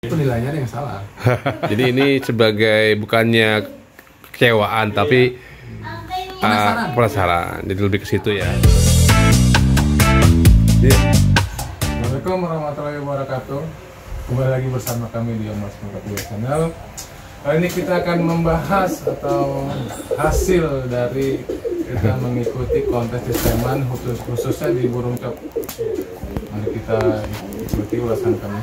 Penilaiannya yang salah. Jadi ini sebagai bukannya kecewaan tapi penasaran. Jadi lebih ke situ ya. Assalamualaikum warahmatullahi wabarakatuh. Kembali lagi bersama kami di Mas Mengkapi Channel. Kali ini kita akan membahas atau hasil dari kita mengikuti kontes sisteman khususnya di burung cop. Mari kita ikuti ulasan kami.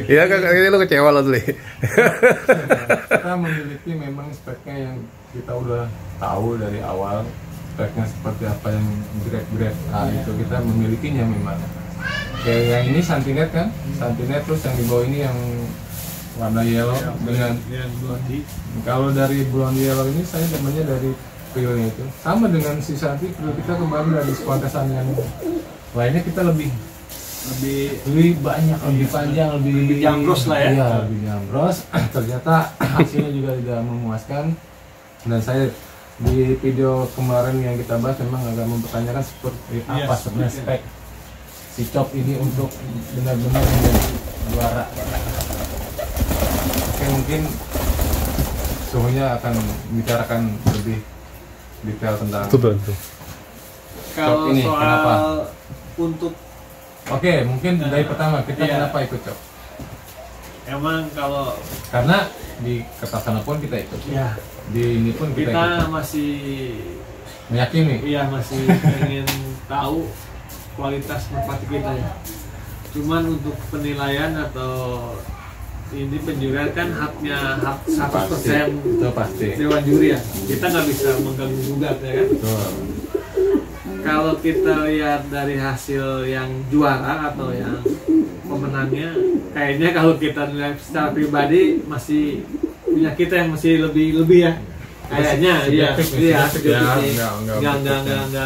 Iya kan ini lo kecewa lo tuh. Kita memiliki memang speknya yang kita udah tahu dari awal, speknya seperti apa yang grade A itu kita memilikinya memang. Kayak yang ini Santinet kan, Santinet, terus yang di bawah ini yang warna yellow dengan blondie. Kalau dari blondie yellow ini saya namanya dari pilnya itu sama dengan si Santi. Kalau kita kemarin dari kontesan yang lainnya kita lebih banyak, lebih panjang, lebih jambros lah ya. Iya, lebih jambros. Ternyata hasilnya juga tidak memuaskan. Dan saya di video kemarin yang kita bahas memang agak mempertanyakan seperti apa sebenarnya spek si cop ini untuk benar-benar menjadi juara. Oke, mungkin suhunya akan bicarakan lebih detail tentang Betul. Kalau ini, soal kenapa? Untuk Oke, mungkin dari pertama kita kenapa ikut cop? emang kalau Karena di Kertasana pun kita ikut. ya Di ini pun kita ikut. masih Meyakini. masih ingin tahu kualitas merpati kita ya. Cuman untuk penilaian atau ini penjurian kan hak 100% Itu pasti. dewan juri ya. Kita nggak bisa mengganggu gugat ya kan. Betul. Kalau kita lihat dari hasil yang juara atau yang pemenangnya, kayaknya kalau kita lihat secara pribadi masih punya kita yang masih lebih ya. Kayaknya iya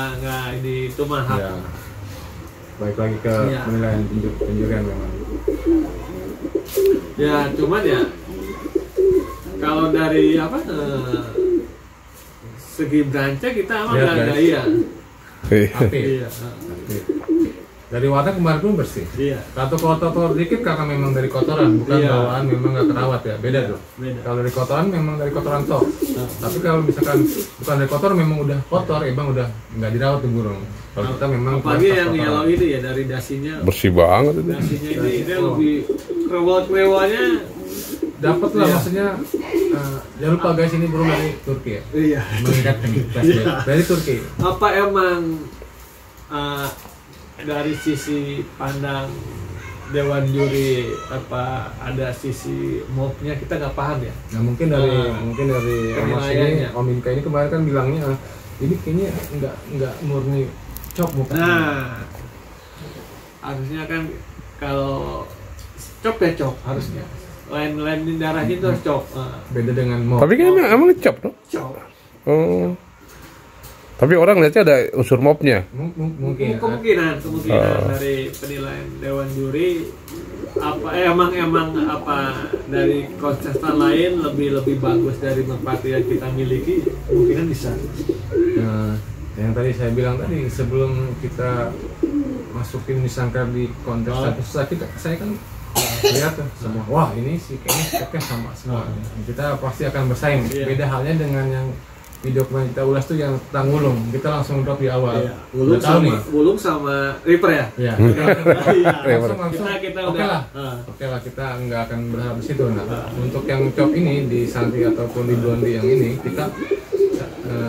enggak ini itu mah hak. Ya. Baik lagi ke penilaian penjurian memang. Ya, cuman ya kalau dari segi beranca kita emang agak iya. Api. Iya. Dari warna kemarin pun bersih. Iya. Satu kotor dikit karena memang dari kotoran, bukan bawaan memang nggak terawat ya. Beda tuh. Beda. Kalau dari kotoran memang dari kotoran tok. Tapi kalau misalkan bukan dari kotor memang udah kotor, emang udah nggak dirawat tuh burung. Kalau kita memang apalagi yang yellow itu ya dari dasinya. Bersih banget itu. Dasinya ini dia lebih krewel-krewelnya dapat lah maksudnya. Jangan lupa guys, ini burung dari Turki ya. iya. Meningkatkan kelasnya dari Turki. Apa emang dari sisi pandang dewan juri apa ada sisi mobnya kita nggak paham ya. Nah mungkin dari Mas ini, Om Inka ini kemarin kan bilangnya ini kayaknya nggak murni cop bukan. Nah harusnya kan kalau cop ya cop harusnya. Lain di darahnya itu harus cop. Beda dengan mob. Tapi kan emang cop tuh. Cop. Oh. Tapi orang lihatnya ada unsur mobnya. Mungkin Kemungkinan dari penilaian dewan juri apa emang apa dari kontestan lain lebih bagus dari merpati yang kita miliki, kemungkinan bisa. Nah, yang tadi saya bilang tadi sebelum kita masukin disangkar di kontes saya kan lihat tuh semua, wah ini sih kayaknya speknya sama semua. Kita pasti akan bersaing. Beda halnya dengan yang video kemarin kita ulas tuh yang tentang Wulung, kita langsung drop di awal. Wulung sama Reaper ya. Iya. Langsung kita oke udah. lah kita nggak akan berharap di situ. Nah, untuk yang cop ini di Santi ataupun di Blondie yang ini kita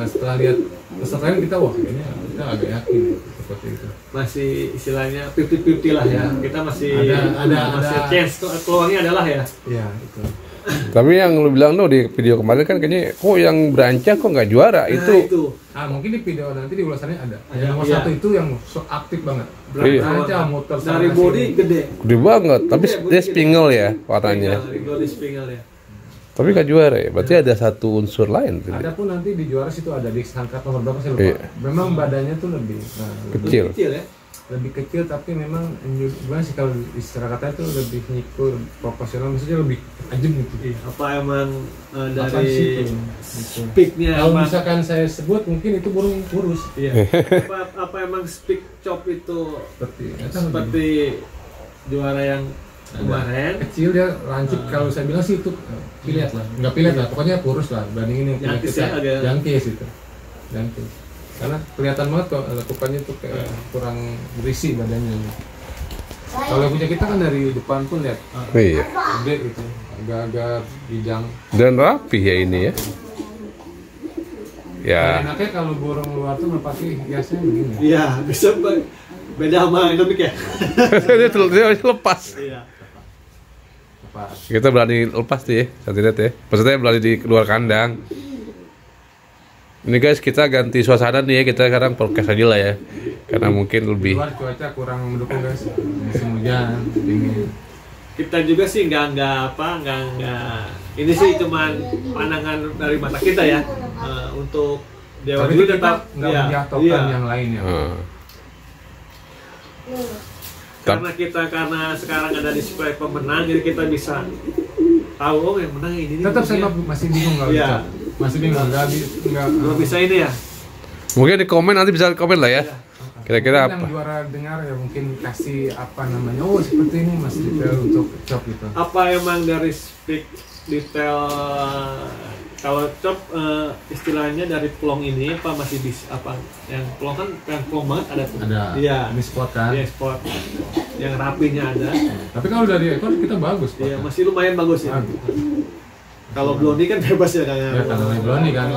setelah lihat pesertanya kita wah kayaknya kita agak yakin seperti itu. Masih istilahnya 50-50 lah ya. Kita masih ada chance peluangnya adalah ya. Iya itu. Tapi yang lu bilang tuh di video kemarin kan kayaknya kok yang beranca kok nggak juara itu. Mungkin di video nanti di ulasannya ada. Yang nomor satu itu yang aktif banget. Beranca muter dari body gede. Gede banget, tapi dia spingle ya warnanya. Body spingle ya. Tapi nggak juara ya, berarti ada satu unsur lain. Ada pun nanti di juara situ ada di angkat nomor berapa saya lupa. Iya. Memang badannya tuh lebih Kecil. Kecil ya. lebih kecil, tapi memang gimana sih kalau istilah katanya itu lebih nyikur proporsional, maksudnya lebih tajam gitu. Apa emang Apa dari sih itu? speaknya Kalau apa? misalkan saya sebut mungkin itu burung kurus. Iya. apa emang speak chop itu Seperti juara yang kemarin? kecil dia lancip. Kalau saya bilang sih itu pilet lah, nggak pilet lah, pokoknya kurus lah bandingin yang Jangkis ya, agak- jangkis itu, jangkis. Karena kelihatan banget kok lekukannya tuh kayak kurang berisi badannya. Kalau yang punya kita kan dari depan pun lihat Iya. gede gitu, agak-agak bijang. Dan rapi ya ini ya. Ya. Enaknya kalau burung luar tuh pakai hiasnya begini. Iya, bisa beda sama endemik ya. Dia lepas. Iya. Apa? Kita berani lepas tuh ya, saya lihat ya. Maksudnya berani di luar kandang. Ini guys, kita ganti suasana nih ya, kita sekarang podcast aja lah ya. Karena mungkin Di lebih luar cuaca kurang mendukung guys, musim hujan, dingin. Kita juga sih nggak ini sih cuman pandangan dari mata kita ya. Untuk Dewa Tapi dulu kita tetap nggak iya, menjatuhkan iya. yang lainnya. Karena sekarang ada display pemenang, jadi kita bisa tahu oh yang menang ini nih. Tetap saya mungkin. masih bingung kalau Iya. bisa. Masih bingung nggak Belum bisa ini ya. mungkin di komen, nanti bisa komen lah ya. Kira-kira Yang apa? juara dengar ya mungkin kasih apa namanya, oh seperti ini mas detail untuk chop gitu. Apa emang dari speak detail kalau chop istilahnya dari plong ini apa masih bisa apa yang plong kan yang plong banget ada tuh. Ada Iya. ini spot kan. Iya, spot. Yang rapinya ada. Tapi kalau dari ekor kita bagus. Iya, spotnya. masih lumayan bagus ya. Bagus. Kalau blondie kan bebas ya kayaknya. Ya kalau yang blondie kan.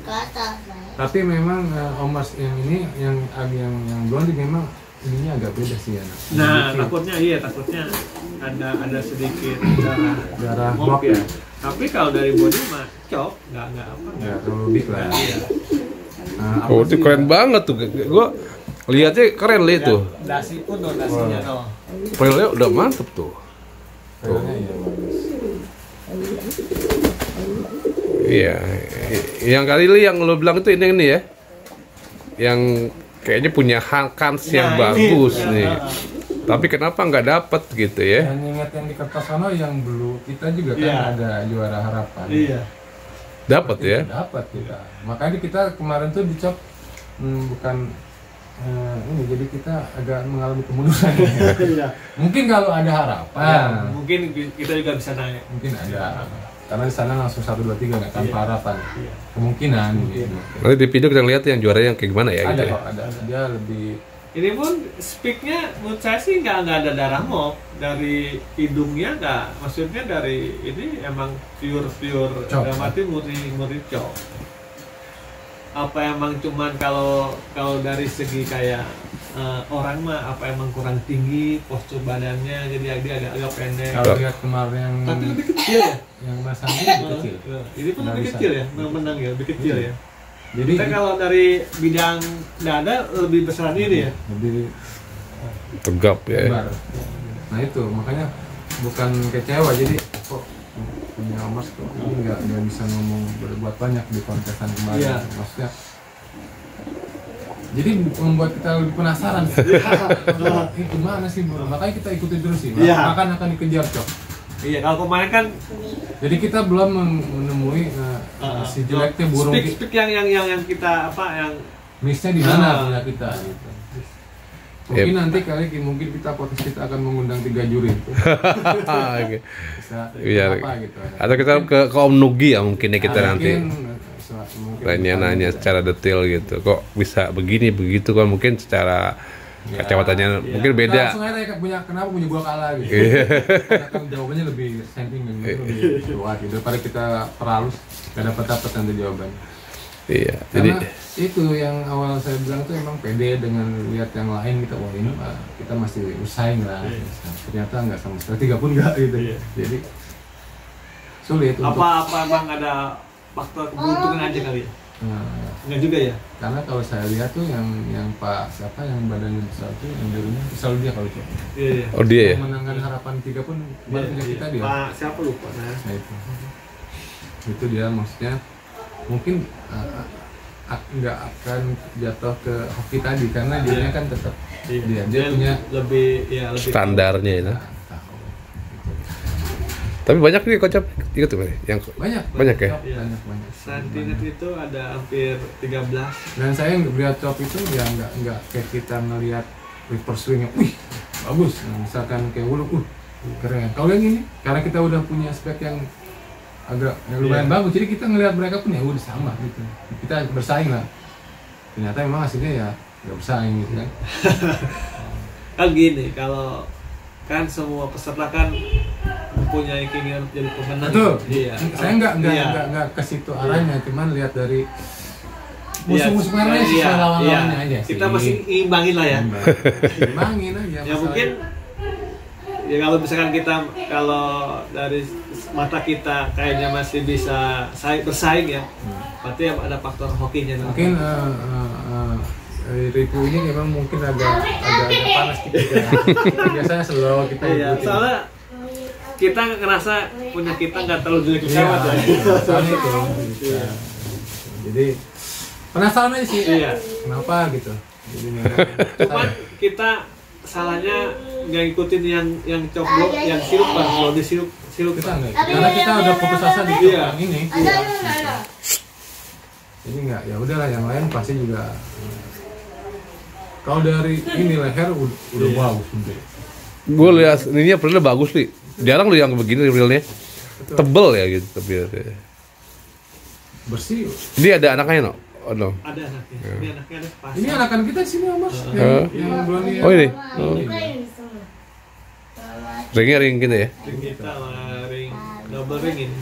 Ke atas. Tapi memang Omas yang ini yang blondie memang ininya agak beda sih ya. Nah, Sedikit. takutnya ada sedikit Darah mop mop ya. Tapi kalau dari body mah cop, nggak apa. Ya terlalu big lah. Iya. Nah, apa Oh, itu sih keren banget tuh. Gua lihatnya keren lihat tuh. Dasi pun tuh dasinya tuh. Filenya udah mantep tuh. kayaknya ya bagus. Iya. Yang kali ini yang lo bilang itu ini ya. Yang kayaknya punya kans yang Nah, ini. bagus Ya, nih. Tapi kenapa nggak dapet gitu ya? Dan ingat yang di Kertosono yang dulu kita juga kan Iya. ada juara harapan. Iya. Dapat ya. Dapat kita. Makanya kita kemarin tuh dicop bukan ini, jadi kita agak mengalami kemunduran. Iya. Mungkin kalau ada harapan, Ya, mungkin kita juga bisa naik. mungkin ada. Karena di sana langsung 1 2 3 nggak tanpa Iya. harapan. Iya. Kemungkinan. Gitu. Nanti di video kita lihat yang juaranya yang kayak gimana ya Ada gitu ya. kok, ada. Dia lebih Ini pun speaknya menurut saya sih nggak ada darah mop dari hidungnya nggak, maksudnya dari ini emang pure Cop. dalam arti murni cop. Apa emang cuman kalau dari segi kayak orang mah apa emang kurang tinggi postur badannya jadi dia agak pendek. kalau lihat kemarin yang Tapi lebih kecil ya. yang Mas Andi lebih kecil. Ini pun Nggak lebih bisa. kecil ya, menang ya, lebih kecil ya. Jadi Kita kalau dari bidang dada lebih besar ini ya. lebih Tegap ya. lebar. Nah itu makanya bukan kecewa, jadi kok punya Omas kok ini nggak bisa ngomong berbuat banyak di kontesan kemarin. Iya. Maksudnya jadi membuat kita lebih penasaran. Itu mana sih bro? Makanya kita ikuti terus sih. Iya. Akan dikejar cok. Iya, kalau kemarin kan Jadi kita belum menemui si jeleknya burung speak yang kita apa yang missnya di mana punya kita gitu. Mungkin nanti mungkin kita potensi kita akan mengundang 3 juri itu. Oke. Bisa Iya. apa gitu. Atau kita ke Om Nugi ya mungkin ya kita nanti. mungkin Nanya secara detail gitu. Kok bisa begini begitu kan mungkin secara kacamatanya mungkin Kita beda. langsung aja kenapa punya gua kalah gitu. Iya. Karena kan jawabannya lebih sentimen, lebih kuat gitu. Daripada kita perhalus nggak dapat nanti jawaban. Iya. Jadi Karena itu yang awal saya bilang tuh emang pede dengan lihat yang lain kita, wah ini kita masih usahain lah. Ternyata nggak sama sekali, 3 pun nggak gitu. Jadi sulit untuk apa emang ada faktor keberuntungan aja kali ya. Enggak juga ya? Karena kalau saya lihat tuh yang Pak siapa yang badannya besar tuh yang dulunya selalu dia kalau cok. Iya, iya. Oh dia ya? Menangkan harapan 3 pun baru punya kita dia. Pak siapa lupa nah. Nah itu dia maksudnya mungkin nggak akan jatuh ke hoki tadi karena dia kan tetap dia punya lebih standarnya ya. tahu. Gitu. Tapi banyak nih kocap ikut tuh yang Banyak ya? Iya. banyak. Santinet itu ada hampir 13. Dan saya melihat cop itu ya nggak kayak kita ngelihat river swingnya, wih bagus. Nah, misalkan kayak wulu, keren. Kalau yang ini karena kita udah punya spek yang agak yang lumayan bagus, jadi kita ngelihat mereka pun ya udah sama gitu. Kita bersaing lah. Ternyata memang hasilnya ya nggak bersaing gitu kan. Kan gini, kalau kan semua peserta kan mempunyai keinginan jadi pemenang. Betul. Iya. Saya nggak ke situ arahnya, cuman lihat dari musuh-musuh lain sih lawan-lawannya aja sih. Kita masih imbangin lah ya. Imbangin aja. Ya mungkin ya kalau misalkan kita kalau dari mata kita kayaknya masih bisa bersaing ya. Berarti ada faktor hokinya. Mungkin review ini memang mungkin agak panas dikit ya. Biasanya slow kita ikutin. Soalnya kita ngerasa punya kita nggak terlalu jelek banget ya. Soalnya itu. Jadi penasaran aja sih. Iya. Kenapa gitu. Jadi memang Cuman kita salahnya nggak ikutin yang coblok, yang sirup kan. Kalau di sirup kita enggak. Karena kita udah putus asa di Iya. yang ini. Jadi enggak, ya udahlah yang lain pasti juga. Kalau dari ini leher udah bagus udah. Gue lihat ininya realnya bagus nih. Jarang lu yang begini realnya. Tebel ya gitu tapi Bersih. Ini ada anaknya no? Oh no. ada anaknya. Ini anaknya ada pas. Ini anakan kita sini Mas. Yang bulan ini. Oh ini. Oh. Ringnya ring gitu ya. Ring kita sama ring double ring ini.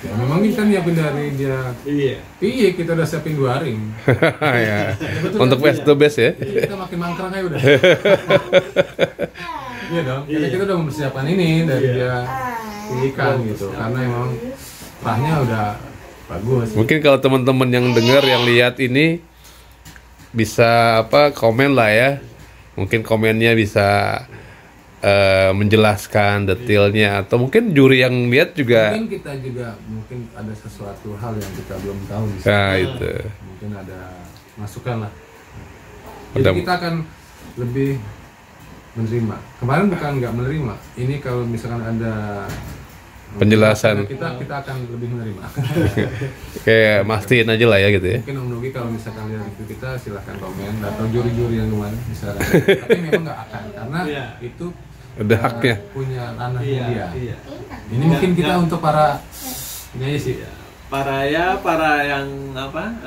Ya, memang kita nyiapin dari dia. Iya. Kita udah siapin 2 ring. Ya. Betul, Untuk best the best ya. Jadi kita makin mangkrang aja udah. Iya dong. Karena kita udah mempersiapkan ini dari dia ikan gitu. Karena emang rahnya udah bagus. Mungkin kalau teman-teman yang dengar yang lihat ini bisa komen lah ya. Mungkin komennya bisa menjelaskan detailnya atau mungkin juri yang lihat juga. Mungkin kita juga mungkin ada sesuatu hal yang kita belum tahu di sini. Nah, itu. Mungkin ada masukan lah. Jadi kita akan lebih menerima. Kemarin bukan nggak menerima. Ini kalau misalkan ada penjelasan kita akan lebih menerima. Kayak mastiin aja lah ya gitu ya. Mungkin Om Nugi kalau misalkan lihat itu kita silahkan komen atau juri-juri yang kemarin misalkan. Tapi memang nggak akan karena itu ada haknya. Punya ranahnya dia. Iya. Ini mungkin kita untuk para ini aja sih. Para yang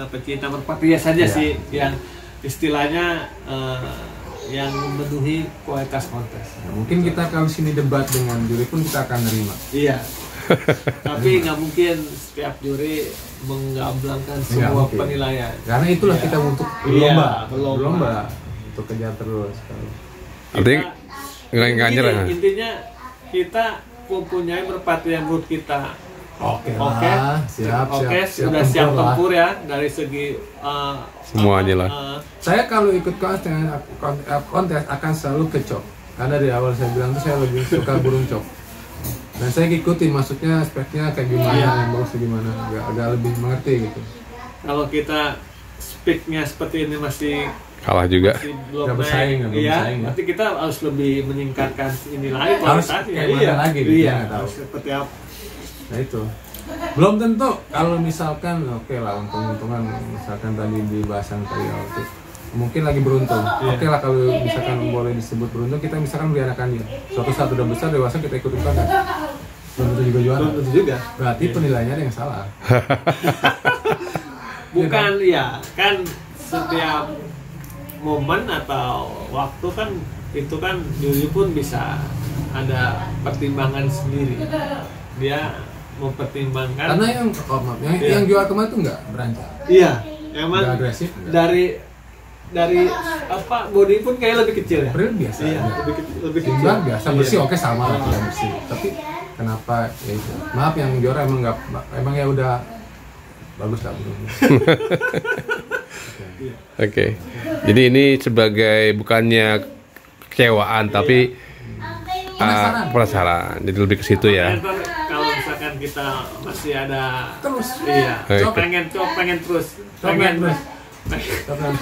pecinta merpati saja sih yang istilahnya yang memenuhi kualitas kontes. Nah, mungkin kita kalau sini debat dengan juri pun kita akan nerima. Iya. Tapi nggak mungkin setiap juri menggamblangkan semua penilaian. Karena itulah kita untuk berlomba untuk kejar terus. Artinya intinya kita mempunyai merpati yang menurut kita Oke, siap tempur ya dari segi semuanya lah. Saya kalau ikut kontes akan selalu ke cop. Karena dari awal saya bilang tuh saya lebih suka burung cop. Dan saya ikutin maksudnya speknya kayak gimana, yang bagus gimana, agak lebih mengerti gitu. Kalau kita speknya seperti ini masih kalah juga. Nggak bersaing ya. Berarti kita harus lebih meningkatkan ini lagi harus kayak mana lagi gitu, harus seperti apa. Nah itu belum tentu kalau misalkan oke lah untung-untungan misalkan tadi di bahasan tadi itu mungkin lagi beruntung. Oke lah kalau misalkan boleh disebut beruntung kita misalkan beli anakan dia suatu saat udah besar dewasa kita ikut kan belum tentu juga juara. Belum tentu juga. Berarti penilaiannya ada yang salah. Bukan kan setiap momen atau waktu kan itu kan juri pun bisa ada pertimbangan sendiri. Dia mempertimbangkan karena yang jual kemarin tuh nggak beranjak. Iya, emang agresif. Dari body pun kayak lebih kecil ya. Real biasa. Iya, lebih kecil. Jumlah biasa bersih oke sama lah yang bersih. Tapi kenapa ya itu? Maaf yang juara emang ya udah bagus tak belum? Oke. Jadi ini sebagai bukannya kekecewaan tapi penasaran. Jadi lebih ke situ ya. Kalau misalkan kita masih ada Terus. iya, Oke. pengen terus, Pengen terus.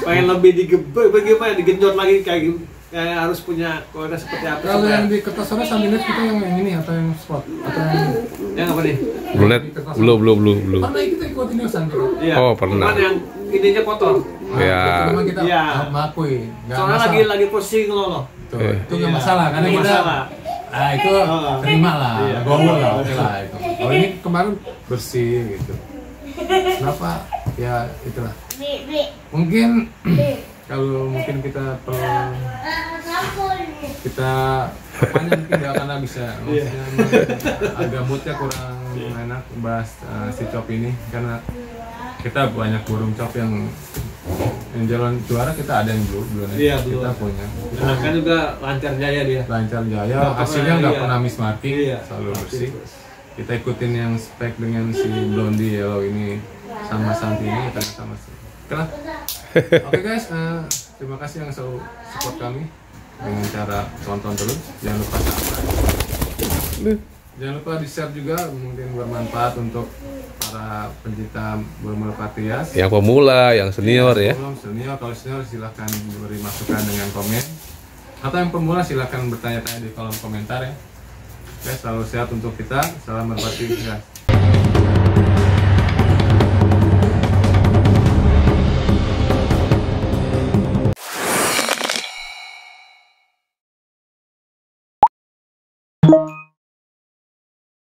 pengen lebih bagaimana digenjot lagi kayak harus punya kualitas seperti apa? Kalau supaya- yang di kertas sore sambil lihat kita yang ini atau yang spot atau yang yang apa nih? Belum lihat? Belum. pernah kita ikutin Yosan gitu. Iya. Oh, pernah. Cuman yang ininya kotor. Ya. Cuma kita Iya. mengakui. Nggak Soalnya masalah. lagi posting loh. Tuh, Iya. itu nggak Iya. masalah karena Nggak kita masalah. itu terima lah, Iya. gowo lah, oke lah itu. Kalau ini kemarin bersih gitu. Kenapa? Ya itulah. Mungkin kalau mungkin kita perlu kita apanya mungkin nggak akan habis ya. Maksudnya emang agak moodnya kurang enak bahas si cop ini karena kita banyak burung cop yang jalan juara kita ada yang belum Iya, kita belum. punya. Nah, kan juga lancar jaya dia. Lancar jaya, Nggak hasilnya pernah, nggak iya. pernah miss marking, Iya. selalu bersih. Kita ikutin yang spek dengan si blondie yellow ini sama Santi ini kita sama sih. Oke lah. Oke guys, terima kasih yang selalu support kami dengan cara tonton terus. Jangan lupa subscribe. Jangan lupa di share juga, mungkin bermanfaat untuk para pencinta burung merpati hias. Yang pemula, yang senior ya. Belum senior, kalau senior silahkan beri masukan dengan komen. Atau yang pemula silahkan bertanya-tanya di kolom komentar ya. Oke, selalu sehat untuk kita. Salam merpati hias.